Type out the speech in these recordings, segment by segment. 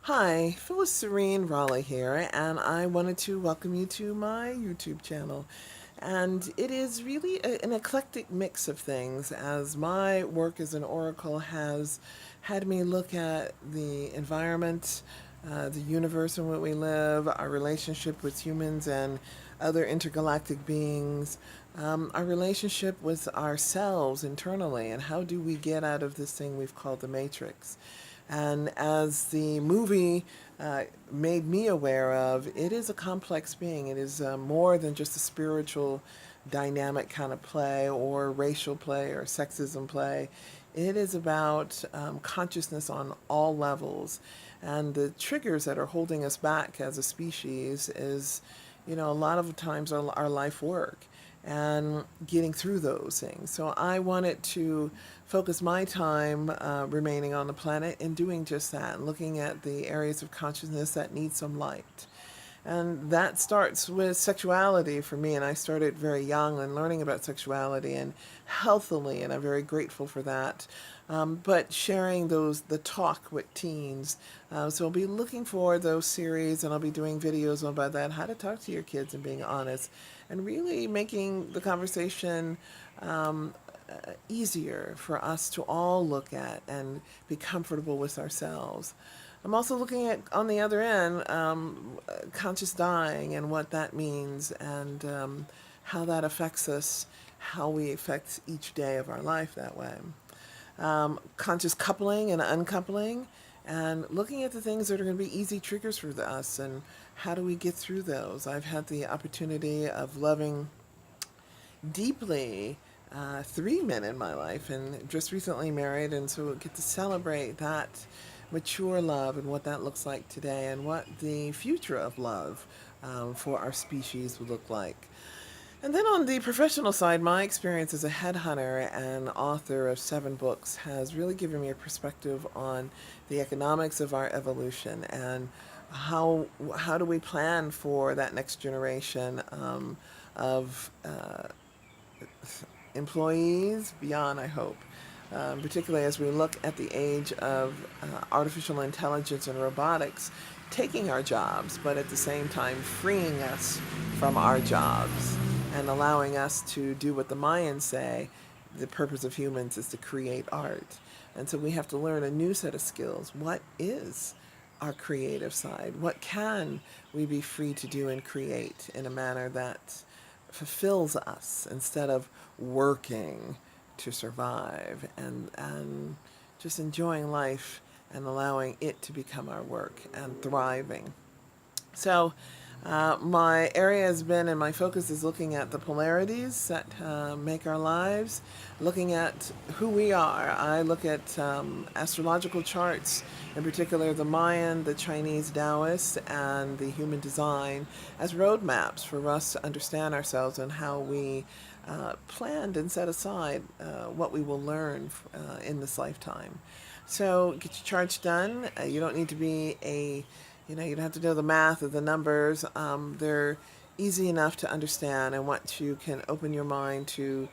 Hi, Phyllis Serene Raleigh here, and I wanted to welcome you to my YouTube channel. And it is really an eclectic mix of things, as my work as an oracle has had me look at the environment, the universe in which we live, our relationship with humans and other intergalactic beings, our relationship with ourselves internally, and how do we get out of this thing we've called the Matrix. And as the movie made me aware of, it is a complex being. It is more than just a spiritual dynamic kind of play or racial play or sexism play. It is about consciousness on all levels. And the triggers that are holding us back as a species is, a lot of times our life work and getting through those things. So I wanted to focus my time remaining on the planet in doing just that, looking at the areas of consciousness that need some light. And that starts with sexuality for me. And I started very young and learning about sexuality and healthily, and I'm very grateful for that. But sharing the talk with teens. So I'll be looking for those series, and I'll be doing videos about that, how to talk to your kids and being honest, and really making the conversation easier for us to all look at and be comfortable with ourselves. I'm also looking at, on the other end, conscious dying and what that means, and how that affects us, how we affect each day of our life that way. Conscious coupling and uncoupling, and looking at the things that are going to be easy triggers for us and how do we get through those. I've had the opportunity of loving deeply three men in my life, and just recently married, and so we get to celebrate that mature love and what that looks like today, and what the future of love for our species would look like. And then on the professional side, my experience as a headhunter and author of 7 books has really given me a perspective on the economics of our evolution, and how do we plan for that next generation of employees beyond, I hope. Particularly as we look at the age of artificial intelligence and robotics taking our jobs, but at the same time freeing us from our jobs and allowing us to do what the Mayans say the purpose of humans is to create art. And so we have to learn a new set of skills. What is our creative side? What can we be free to do and create in a manner that fulfills us instead of working to survive, and just enjoying life and allowing it to become our work and thriving. So my area has been, and my focus is looking at the polarities that make our lives, looking at who we are. I look at astrological charts, in particular the Mayan, the Chinese Taoist, and the human design as roadmaps for us to understand ourselves and how we planned and set aside what we will learn in this lifetime. So get your charts done. You don't need to be you don't have to know the math or the numbers. They're easy enough to understand, and once you can open your mind to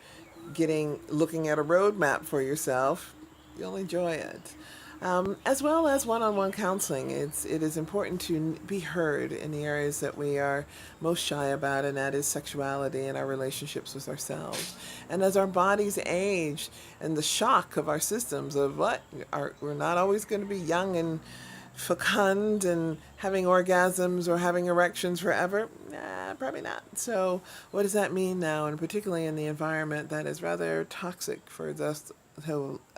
looking at a roadmap for yourself, you'll enjoy it. As well as one-on-one counseling. It is important to be heard in the areas that we are most shy about, and that is sexuality and our relationships with ourselves. And as our bodies age, and the shock of our systems of we're not always going to be young and fecund and having orgasms or having erections forever? Nah, probably not. So what does that mean now, and particularly in the environment that is rather toxic for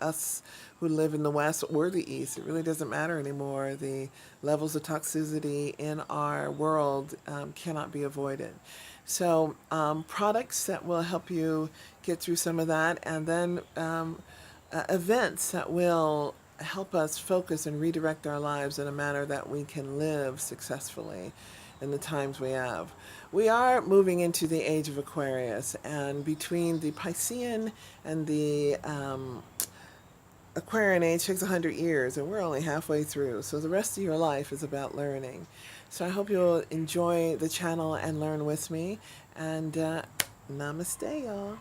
us who live in the West or the East? It really doesn't matter anymore. The levels of toxicity in our world cannot be avoided. So products that will help you get through some of that, and then events that will help us focus and redirect our lives in a manner that we can live successfully in the times we have. We are moving into the age of Aquarius, and between the Piscean and the Aquarian age takes 100 years, and we're only halfway through. So the rest of your life is about learning. So I hope you'll enjoy the channel and learn with me. And namaste, y'all.